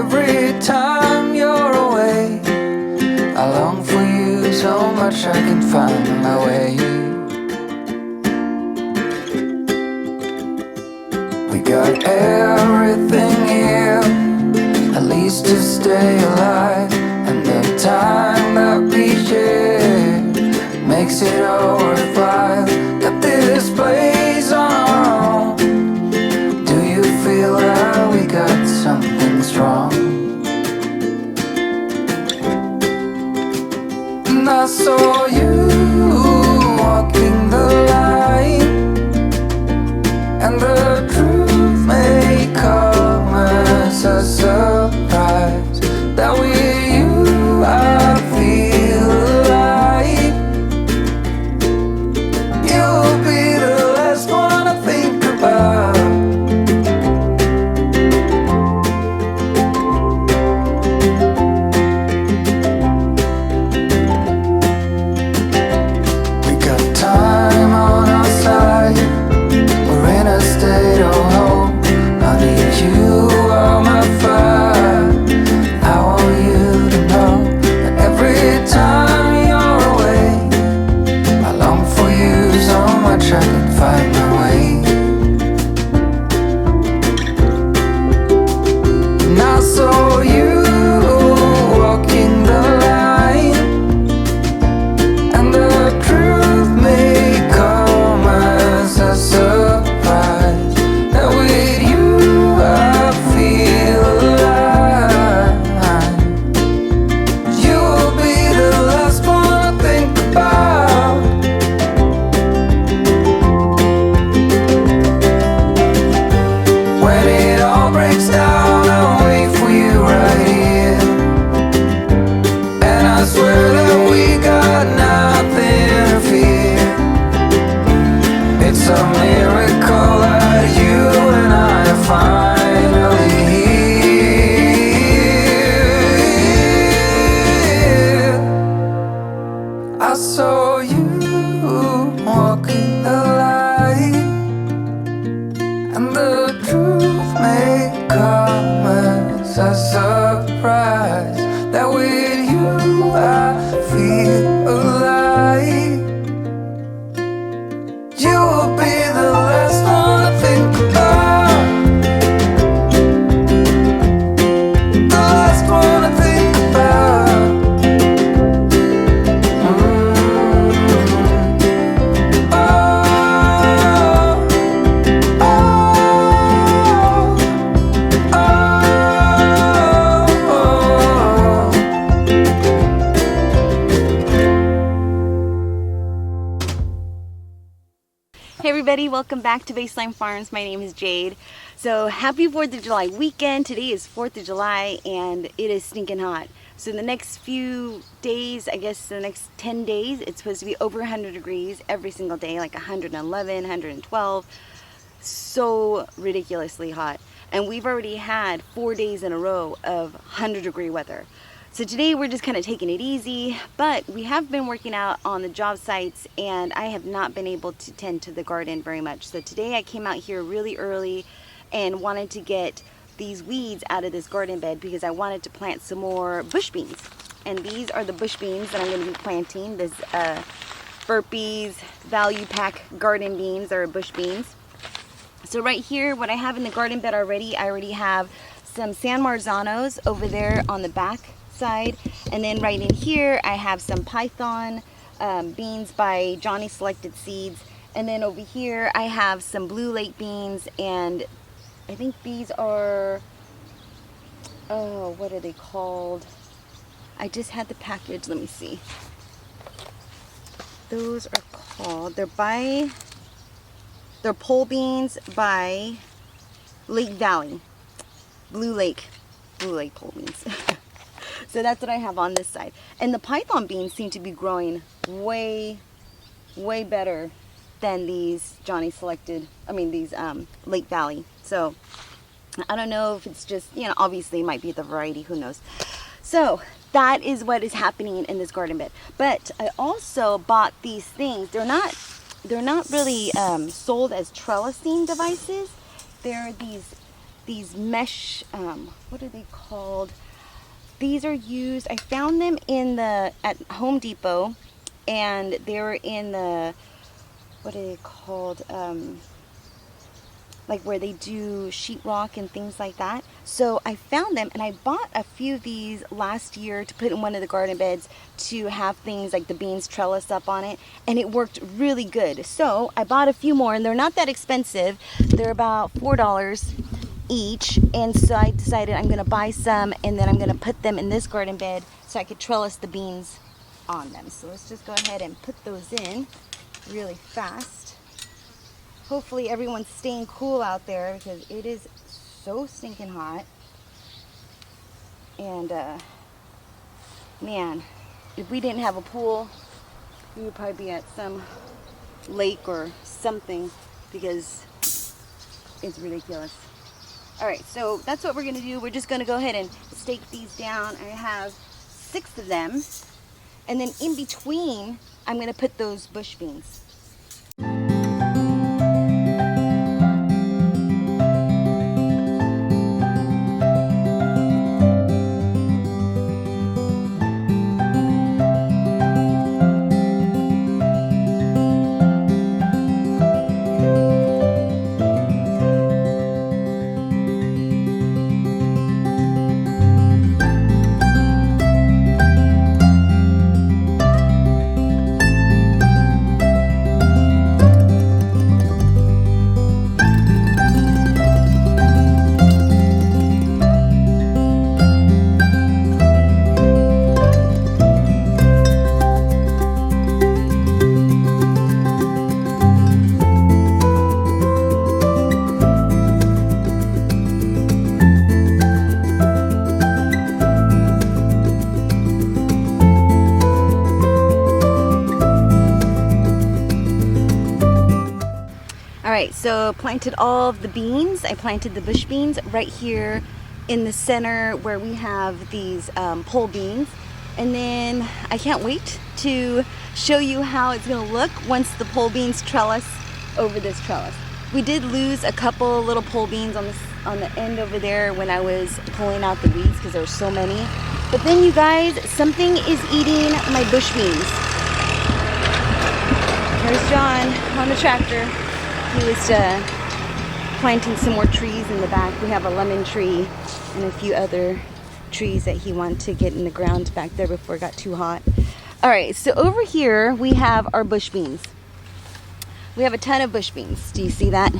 every time you're away, I long for you so much I can find my way. We got everything here, at least to stay alive, and the time that we share makes it all worthwhile. Got this place on our own. Do you feel like we got something strong? And I saw you walking the line, and the truth may come as a surprise, that with you I feel alive. You'll be the last one I think about. We got time on our side, we're in a state of hope. Honey, you are my fire. I want you to know that every time you're away, I long for you so much I can find my way. And I saw you walking the line, and the truth may come as a surprise, that with you I feel alive. You'll be the last one I think about. When it all breaks down, I'll wait for you right here, and I swear that we got nothing to fear. It's a miracle that you and I are finally here. I saw you walking the line, and the truth may come as a surprise, that with you I feel alive. You'll be the last one I think about. The last one I think about. Oh, oh, oh, oh. Hey everybody, welcome back to Baseline Farms. My name is Jade. So happy 4th of July weekend. Today is 4th of July and it is stinking hot. So in the next few days, I guess the next 10 days, it's supposed to be over 100 degrees every single day, like 111, 112. So ridiculously hot. And we've already had 4 days in a row of 100-degree weather. So today we're just kind of taking it easy, but we have been working out on the job sites and I have not been able to tend to the garden very much. So today I came out here really early and wanted to get these weeds out of this garden bed because I wanted to plant some more bush beans. And these are the bush beans that I'm going to be planting. This Burpee's Value Pack garden beans are bush beans. So right here, what I have in the garden bed already, I already have some San Marzanos over there on the back side, and then right in here I have some Python beans by Johnny Selected Seeds, and then over here I have some Blue Lake beans, and I think these are, oh, what are they called? I just had the package, let me see. Those are called, they're pole beans by Lake Valley, Blue Lake pole beans. So that's what I have on this side. And the Python beans seem to be growing way better than these these Lake Valley. So I don't know if it's just, you know, obviously it might be the variety, who knows. So that is what is happening in this garden bed. But I also bought these things. They're not really sold as trellising devices. They're these these mesh, what are they called? These are used, I found them at Home Depot, and they were in the, what are they called? Like where they do sheetrock and things like that. So I found them, and I bought a few of these last year to put in one of the garden beds to have things like the beans trellis up on it, and it worked really good. So I bought a few more, and they're not that expensive. They're about $4 each, and so I decided I'm gonna buy some, and then I'm gonna put them in this garden bed so I could trellis the beans on them. So let's just go ahead and put those in really fast. Hopefully everyone's staying cool out there because it is so stinking hot. And man, if we didn't have a pool, we would probably be at some lake or something because it's ridiculous. All right, so that's what we're gonna do. We're just gonna go ahead and stake these down. I have 6 of them. And then in between, I'm gonna put those bush beans. Alright, so planted all of the beans. I planted the bush beans right here in the center where we have these pole beans. And then I can't wait to show you how it's going to look once the pole beans trellis over this trellis. We did lose a couple little pole beans on the end over there when I was pulling out the weeds because there were so many. But then you guys, something is eating my bush beans. Here's John on the tractor. He was planting some more trees in the back. We have a lemon tree and a few other trees that he wanted to get in the ground back there before it got too hot. All right, so over here we have our bush beans. We have a ton of bush beans. Do you see that?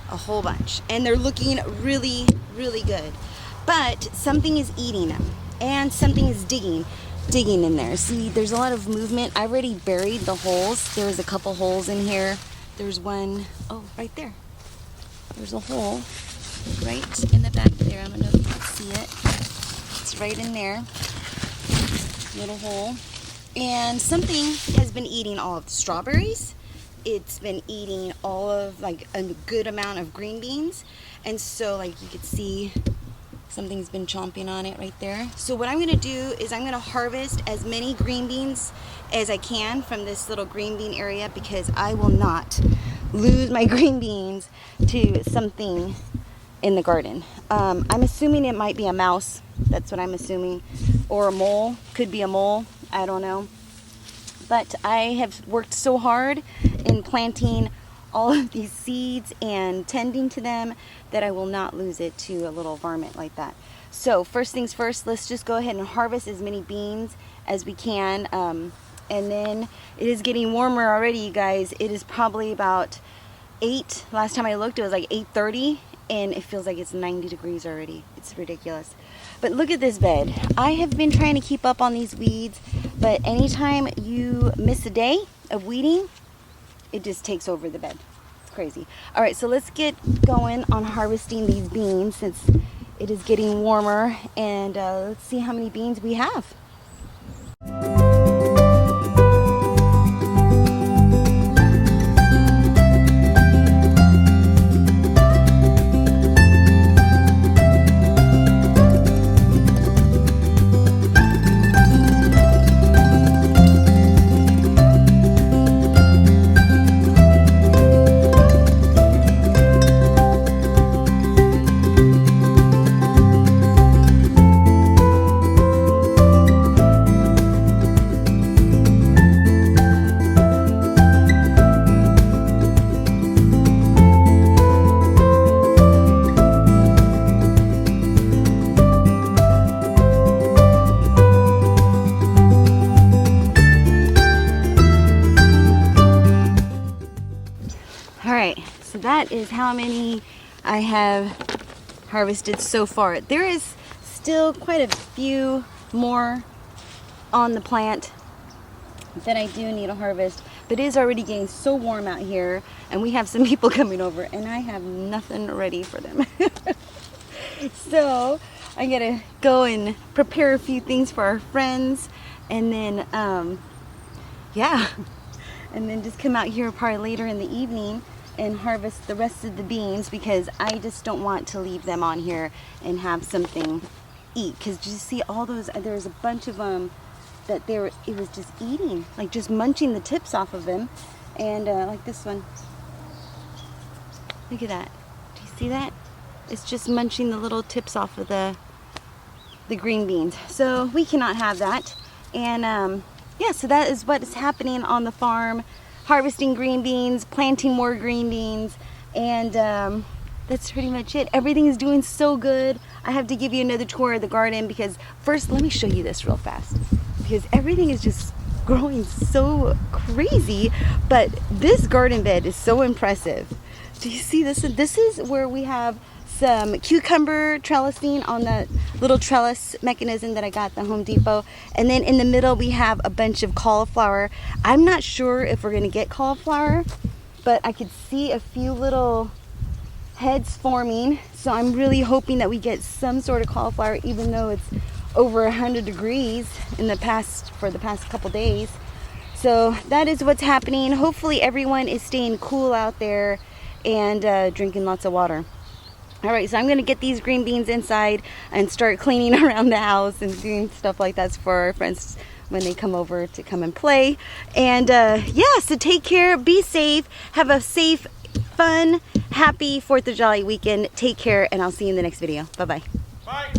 A whole bunch. And they're looking really, really good. But something is eating them, and something is digging in there. See, there's a lot of movement. I already buried the holes. There was a couple holes in here. There's one, oh, right there. There's a hole right in the back there. I don't know if you can see it. It's right in there. Little hole. And something has been eating all of the strawberries. It's been eating all of, like, a good amount of green beans. And so, like, you could see something's been chomping on it right there. So what I'm gonna do is I'm gonna harvest as many green beans as I can from this little green bean area because I will not lose my green beans to something in the garden. I'm assuming it might be a mouse. That's what I'm assuming. Or a mole. Could be a mole. I don't know. But I have worked so hard in planting all of these seeds and tending to them that I will not lose it to a little varmint like that. So first things first, let's just go ahead and harvest as many beans as we can. And then it is getting warmer already, you guys. It is probably about 8. Last time I looked, it was like 8:30, and it feels like it's 90 degrees already. It's ridiculous. But look at this bed. I have been trying to keep up on these weeds, but anytime you miss a day of weeding, it just takes over the bed. It's crazy. All right, so let's get going on harvesting these beans since it is getting warmer, and let's see how many beans we have. that is how many I have harvested so far. There is still quite a few more on the plant that I do need to harvest, but it is already getting so warm out here, and we have some people coming over, and I have nothing ready for them. So I gotta go and prepare a few things for our friends, and then yeah, and then just come out here probably later in the evening and harvest the rest of the beans, because I just don't want to leave them on here and have something eat. Because you see all those, there's a bunch of them that it was just eating, like just munching the tips off of them. And like this one, look at that, do you see that? It's just munching the little tips off of the green beans. So we cannot have that. And yeah, so that is what is happening on the farm, harvesting green beans, planting more green beans, and that's pretty much it. Everything is doing so good. I have to give you another tour of the garden, because first let me show you this real fast, because everything is just growing so crazy. But this garden bed is so impressive. Do you see this? This is where we have some cucumber trellising on the little trellis mechanism that I got at the Home Depot. And then in the middle we have a bunch of cauliflower. I'm not sure if we're gonna get cauliflower, but I could see a few little heads forming. So I'm really hoping that we get some sort of cauliflower, even though it's over 100 degrees for the past couple days. So that is what's happening. Hopefully everyone is staying cool out there and drinking lots of water. All right, so I'm gonna get these green beans inside and start cleaning around the house and doing stuff like that for our friends when they come over to come and play. And yeah, so take care, be safe, have a safe, fun, happy 4th of July weekend. Take care, and I'll see you in the next video. Bye-bye. Bye.